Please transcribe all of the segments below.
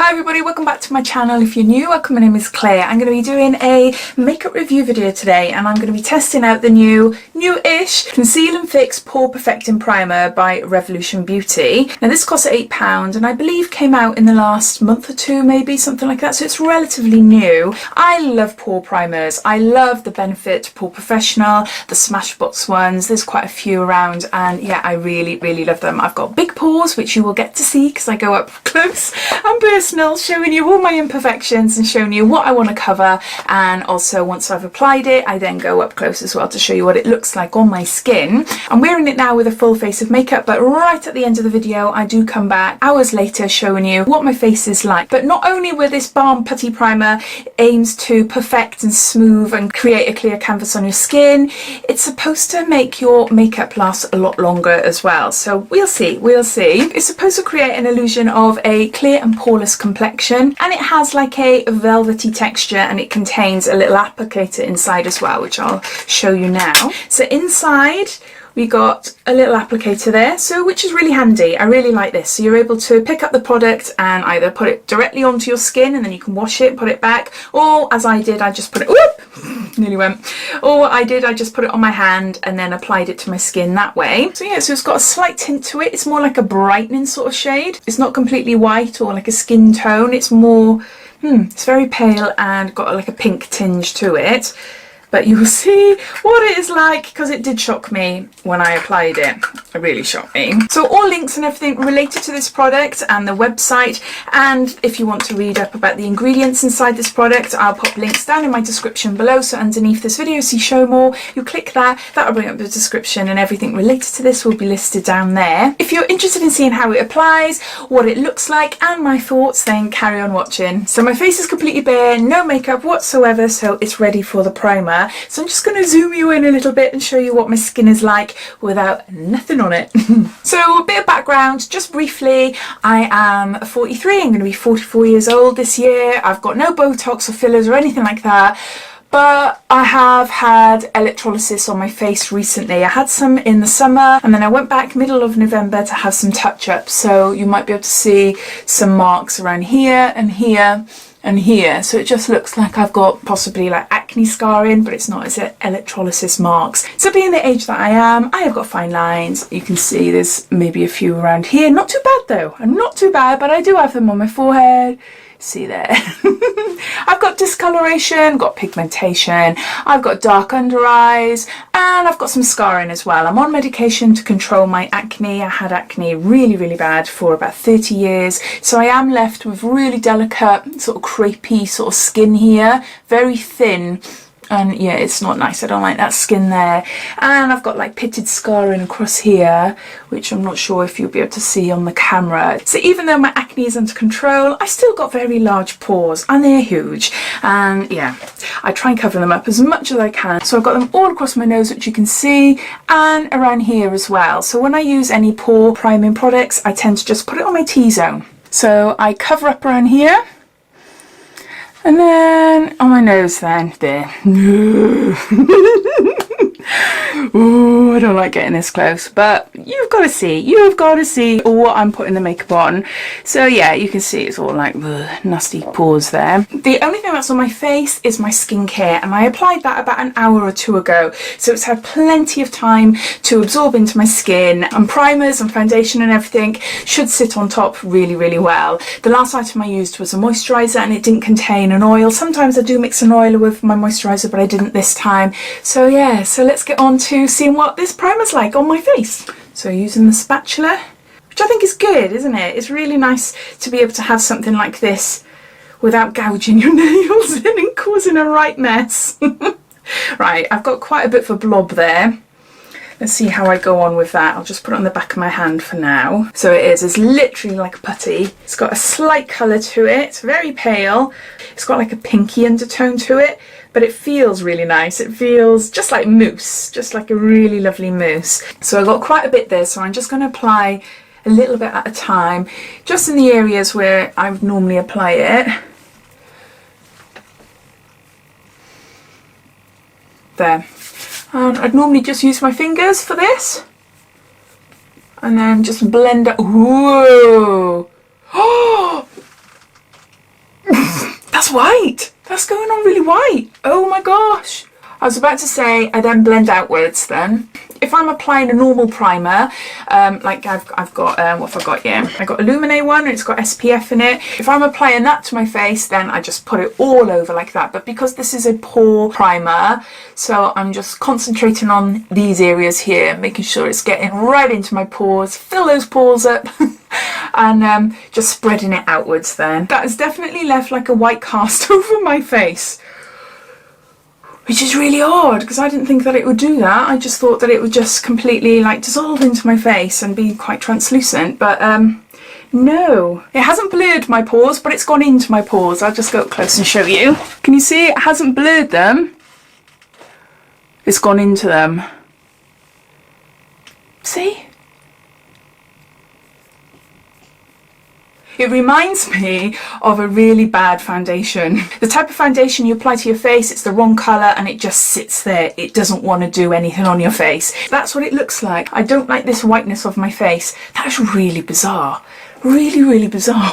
Hi everybody, welcome back to my channel. If you're new, welcome, my name is Claire. I'm going to be doing a makeup review video today and I'm going to be testing out the new-ish Conceal and Fix Pore Perfecting Primer by Revolution Beauty. Now this costs £8 and I believe came out in the last month or two, maybe, something like that, so it's relatively new. I love pore primers. I love the Benefit Pore Professional, the Smashbox ones. There's quite a few around and yeah, I really love them. I've got big pores, which you will get to see because I go up close and personal, showing you all my imperfections and showing you what I want to cover. And also once I've applied it, I then go up close as well to show you what it looks like on my skin. I'm wearing it now with a full face of makeup, but right at the end of the video I do come back hours later showing you what my face is like. But not only will this balm putty primer aims to perfect and smooth and create a clear canvas on your skin, it's supposed to make your makeup last a lot longer as well. So we'll see. It's supposed to create an illusion of a clear and poreless complexion, and it has like a velvety texture, and it contains a little applicator inside as well, which I'll show you now. So inside we got a little applicator there, so which is really handy. I really like this. So you're able to pick up the product and either put it directly onto your skin and then you can wash it, put it back, or as I did, I just put it, whoop, nearly went. Or what I did, I just put it on my hand and then applied it to my skin that way. So yeah, so it's got a slight tint to it. It's more like a brightening sort of shade. It's not completely white or like a skin tone. It's more, it's very pale and got like a pink tinge to it. But you will see what it is like, because it did shock me when I applied it. It really shocked me. So all links and everything related to this product and the website, and if you want to read up about the ingredients inside this product, I'll pop links down in my description below. So underneath this video, see show more, you click that, that'll bring up the description, and everything related to this will be listed down there. If you're interested in seeing how it applies, what it looks like, and my thoughts, then carry on watching. So my face is completely bare, no makeup whatsoever, so it's ready for the primer. So I'm just going to zoom you in a little bit and show you what my skin is like without nothing on it. So a bit of background, just briefly, I am 43, I'm going to be 44 years old this year. I've got no Botox or fillers or anything like that. But I have had electrolysis on my face recently. I had some in the summer and then I went back middle of November to have some touch-ups. So you might be able to see some marks around here and here and here. So it just looks like I've got possibly like acne scarring, but it's not, it's electrolysis marks. So being the age that I am, I have got fine lines. You can see there's maybe a few around here. Not too bad though. I'm not too bad, but I do have them on my forehead. See there. I've got discoloration, got pigmentation, I've got dark under eyes, and I've got some scarring as well. I'm on medication to control my acne. I had acne really bad for about 30 years, so I am left with really delicate sort of crepey sort of skin here, very thin. And yeah, it's not nice. I don't like that skin there. And I've got like pitted scarring across here, which I'm not sure if you'll be able to see on the camera. So even though my acne is under control, I still got very large pores and they're huge. And yeah, I try and cover them up as much as I can. So I've got them all across my nose, which you can see, and around here as well. So when I use any pore priming products, I tend to just put it on my T-zone. So I cover up around here. And then on my nose then, there. Ooh, I don't like getting this close, but you've got to see what I'm putting the makeup on. So yeah, you can see it's all like nasty pores there. The only thing that's on my face is my skincare, and I applied that about an hour or two ago, so it's had plenty of time to absorb into my skin, and primers and foundation and everything should sit on top really well. The last item I used was a moisturizer, and it didn't contain an oil. Sometimes I do mix an oil with my moisturizer, but I didn't this time. So yeah, so let's get on to seeing what this primer's like on my face. So using the spatula, which I think is good, isn't it? It's really nice to be able to have something like this without gouging your nails in and causing a right mess. Right, I've got quite a bit of a blob there. Let's see how I go on with that. I'll just put it on the back of my hand for now. So it's literally like a putty. It's got a slight colour to it. It's very pale. It's got like a pinky undertone to it, but it feels really nice. It feels just like mousse, just like a really lovely mousse. So I've got quite a bit there, so I'm just going to apply a little bit at a time, just in the areas where I would normally apply it. There. And I'd normally just use my fingers for this and then just blend it. Whoa! Oh, white. That's going on really white. Oh my gosh. I was about to say I then blend outwards then. If I'm applying a normal primer, like I've got, what have I got here? I got Illuminate one, and it's got SPF in it. If I'm applying that to my face, then I just put it all over like that. But because this is a pore primer, so I'm just concentrating on these areas here, making sure it's getting right into my pores, fill those pores up, and just spreading it outwards then. That has definitely left like a white cast over my face, which is really odd because I didn't think that it would do that. I just thought that it would just completely like dissolve into my face and be quite translucent, but no. It hasn't blurred my pores, but it's gone into my pores. I'll just go up close and show you. Can you see it hasn't blurred them? It's gone into them. See? It reminds me of a really bad foundation. The type of foundation you apply to your face, it's the wrong colour and it just sits there. It doesn't want to do anything on your face. That's what it looks like. I don't like this whiteness of my face. That's really bizarre. Really, really bizarre.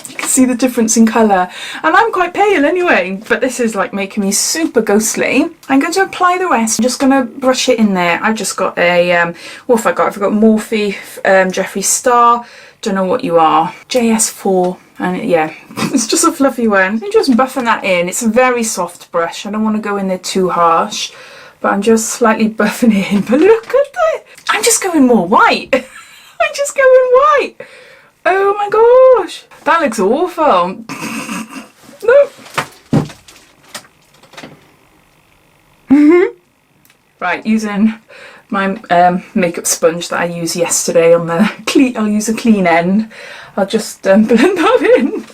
You can see the difference in colour. And I'm quite pale anyway, but this is like making me super ghostly. I'm going to apply the rest. I'm just going to brush it in there. I've just got a, what have I got? I've got Morphe Jeffree Star. Don't know what you are. JS4, and yeah, it's just a fluffy one. I'm just buffing that in. It's a very soft brush. I don't want to go in there too harsh, but I'm just slightly buffing it in. But look at that. I'm just going more white. I'm just going white. Oh my gosh. That looks awful. No. Right, using my makeup sponge that I used yesterday on the clean, I'll use a clean end. I'll just blend that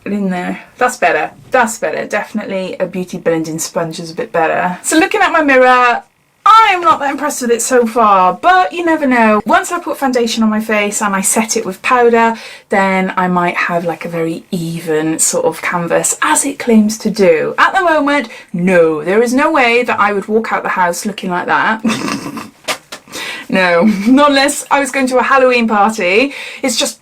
in there. That's better. That's better. Definitely a beauty blending sponge is a bit better. So looking at my mirror, I'm not that impressed with it so far, but you never know. Once I put foundation on my face and I set it with powder, then I might have like a very even sort of canvas, as it claims to do. At the moment, no, there is no way that I would walk out the house looking like that. No, not unless I was going to a Halloween party. It just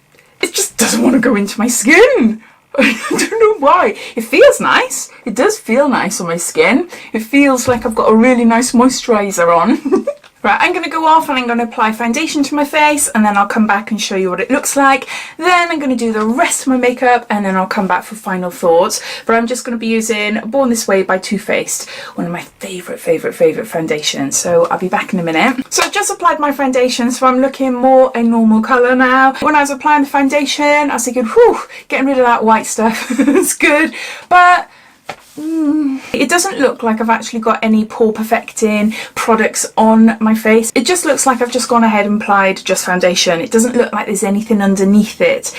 doesn't want to go into my skin. I don't know why. It feels nice. It does feel nice on my skin. It feels like I've got a really nice moisturiser on. Right, I'm going to go off and I'm going to apply foundation to my face, and then I'll come back and show you what it looks like. Then I'm going to do the rest of my makeup, and then I'll come back for final thoughts. But I'm just going to be using Born This Way by Too Faced, one of my favourite foundations. So I'll be back in a minute. So I've just applied my foundation, so I'm looking more a normal colour now. When I was applying the foundation, I was thinking, whew, getting rid of that white stuff. It's good, but it doesn't look like I've actually got any pore perfecting products on my face. It just looks like I've just gone ahead and applied just foundation. It doesn't look like there's anything underneath it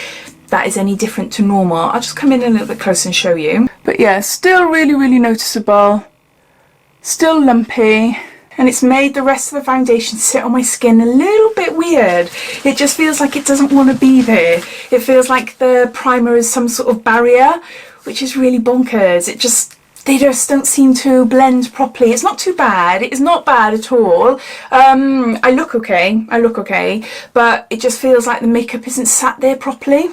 that is any different to normal. I'll just come in a little bit closer and show you. But yeah, still really, really noticeable. Still lumpy. And it's made the rest of the foundation sit on my skin a little bit weird. It just feels like it doesn't want to be there. It feels like the primer is some sort of barrier, which is really bonkers. They just don't seem to blend properly. It's not too bad. It is not bad at all. I look okay, but it just feels like the makeup isn't sat there properly.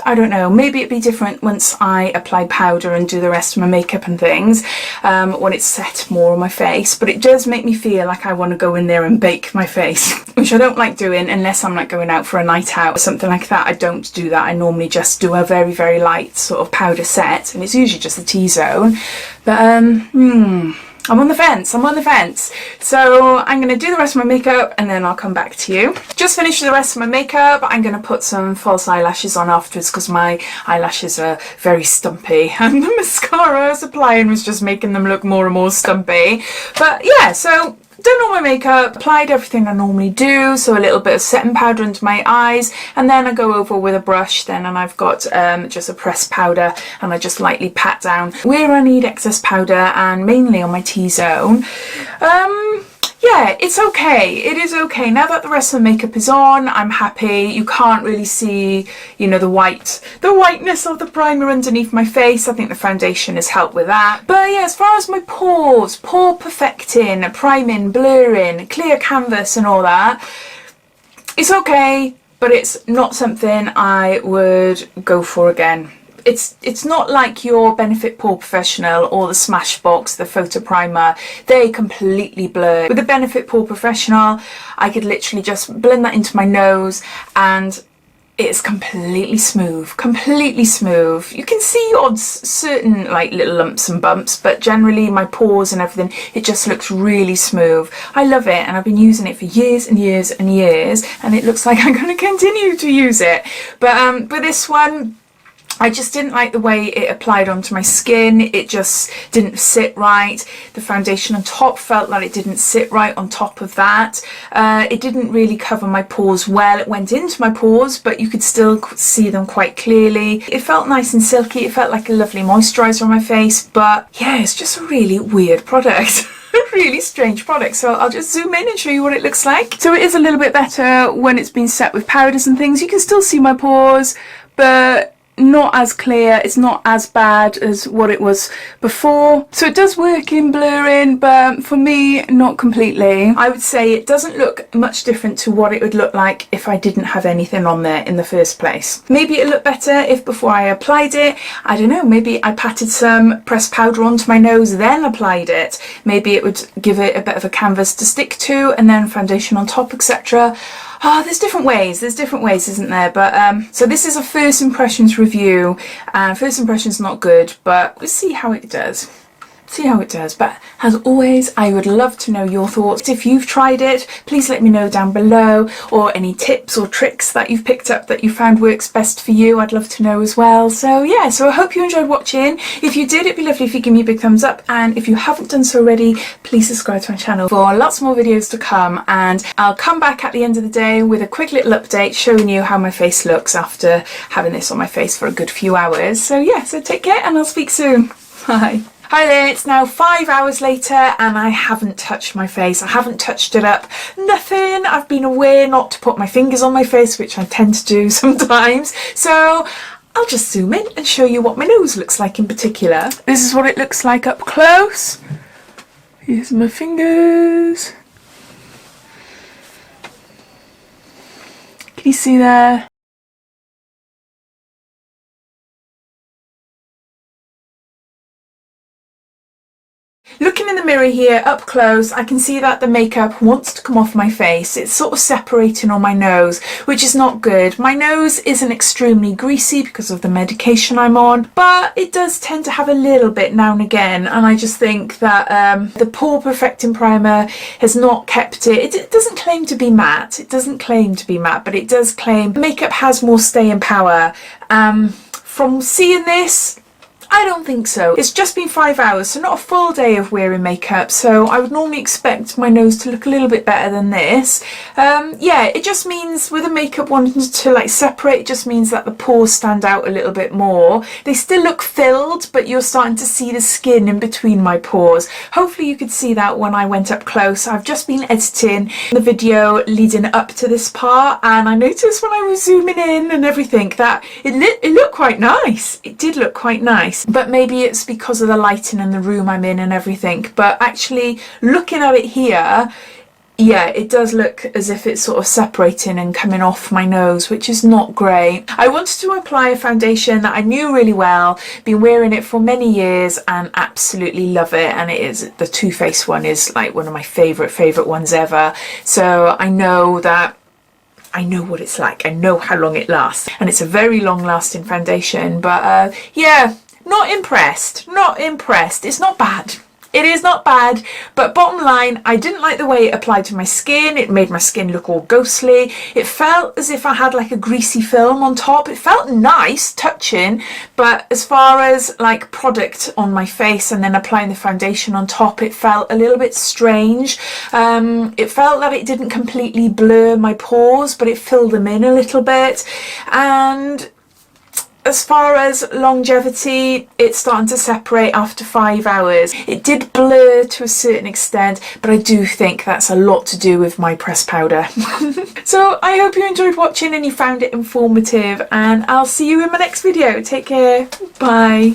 I don't know, maybe it'd be different once I apply powder and do the rest of my makeup and things, when it's set more on my face. But it does make me feel like I want to go in there and bake my face, which I don't like doing unless I'm like going out for a night out or something like that. I don't do that. I normally just do a very, very light sort of powder set, and it's usually just the T-zone. But I'm on the fence. So I'm going to do the rest of my makeup and then I'll come back to you. Just finished the rest of my makeup. I'm going to put some false eyelashes on afterwards because my eyelashes are very stumpy and the mascara I was applying was just making them look more and more stumpy. But yeah, so done all my makeup, applied everything I normally do, so a little bit of setting powder under my eyes, and then I go over with a brush then, and I've got just a pressed powder, and I just lightly pat down where I need excess powder, and mainly on my T-zone. Yeah, it's okay. It is okay. Now that the rest of the makeup is on, I'm happy. You can't really see, you know, the whiteness of the primer underneath my face. I think the foundation has helped with that. But yeah, as far as my pores, pore perfecting, priming, blurring, clear canvas and all that, it's okay, but it's not something I would go for again. it's not like your Benefit Pore Professional or the Smashbox, the photo primer. They completely blur. With the Benefit Pore Professional, I could literally just blend that into my nose and it's completely smooth, completely smooth. You can see odds, certain like little lumps and bumps, but generally my pores and everything, it just looks really smooth. I love it, and I've been using it for years and years and years, and it looks like I'm going to continue to use it. But this one, I just didn't like the way it applied onto my skin. It just didn't sit right. The foundation on top felt like it didn't sit right on top of that. It didn't really cover my pores well. It went into my pores, but you could still see them quite clearly. It felt nice and silky. It felt like a lovely moisturiser on my face, but yeah, it's just a really weird product. Really strange product. So I'll just zoom in and show you what it looks like. So it is a little bit better when it's been set with powders and things. You can still see my pores, but not as clear. It's not as bad as what it was before. So it does work in blurring, but for me, not completely. I would say it doesn't look much different to what it would look like if I didn't have anything on there in the first place. Maybe it looked better if before I applied it, I don't know, maybe I patted some pressed powder onto my nose, then applied it. Maybe it would give it a bit of a canvas to stick to, and then foundation on top, etc. There's different ways, isn't there? But so this is a first impressions review, and first impressions not good, but we'll see how it does. But as always, I would love to know your thoughts. If you've tried it, please let me know down below, or any tips or tricks that you've picked up that you found works best for you. I'd love to know as well. So yeah, so I hope you enjoyed watching. If you did, it'd be lovely if you give me a big thumbs up, and if you haven't done so already, please subscribe to my channel for lots more videos to come, and I'll come back at the end of the day with a quick little update showing you how my face looks after having this on my face for a good few hours. So yeah, so take care, and I'll speak soon. Bye. Hi there, it's now 5 hours later and I haven't touched my face. I haven't touched it up, nothing. I've been aware not to put my fingers on my face, which I tend to do sometimes. So I'll just zoom in and show you what my nose looks like in particular. This is what it looks like up close. Here's my fingers. Can you see there? Looking in the mirror here up close, I can see that the makeup wants to come off my face. It's sort of separating on my nose, which is not good. My nose isn't extremely greasy because of the medication I'm on, but it does tend to have a little bit now and again, and I just think that the Pore Perfecting Primer has not kept it. It doesn't claim to be matte. It doesn't claim to be matte, but it does claim the makeup has more staying power. From seeing this, I don't think so. It's just been 5 hours, so not a full day of wearing makeup, so I would normally expect my nose to look a little bit better than this. Yeah, it just means with the makeup wanting to like separate, it just means that the pores stand out a little bit more. They still look filled, but you're starting to see the skin in between my pores. Hopefully you could see that when I went up close. I've just been editing the video leading up to this part, and I noticed when I was zooming in and everything that it looked quite nice. It did look quite nice. But maybe it's because of the lighting in the room I'm in and everything, but actually looking at it here, yeah, it does look as if it's sort of separating and coming off my nose, which is not great. I wanted to apply a foundation that I knew really well, been wearing it for many years and absolutely love it, and it is the Too Faced one is like one of my favourite ones ever. So I know what it's like, I know how long it lasts, and it's a very long lasting foundation, but yeah, not impressed. It's not bad. It is not bad, but bottom line, I didn't like the way it applied to my skin. It made my skin look all ghostly. It felt as if I had like a greasy film on top. It felt nice touching, but as far as like product on my face and then applying the foundation on top, it felt a little bit strange. It felt that it didn't completely blur my pores, but it filled them in a little bit. And as far as longevity, it's starting to separate after 5 hours. It did blur to a certain extent, but I do think that's a lot to do with my pressed powder. So I hope you enjoyed watching and you found it informative, and I'll see you in my next video. Take care. Bye.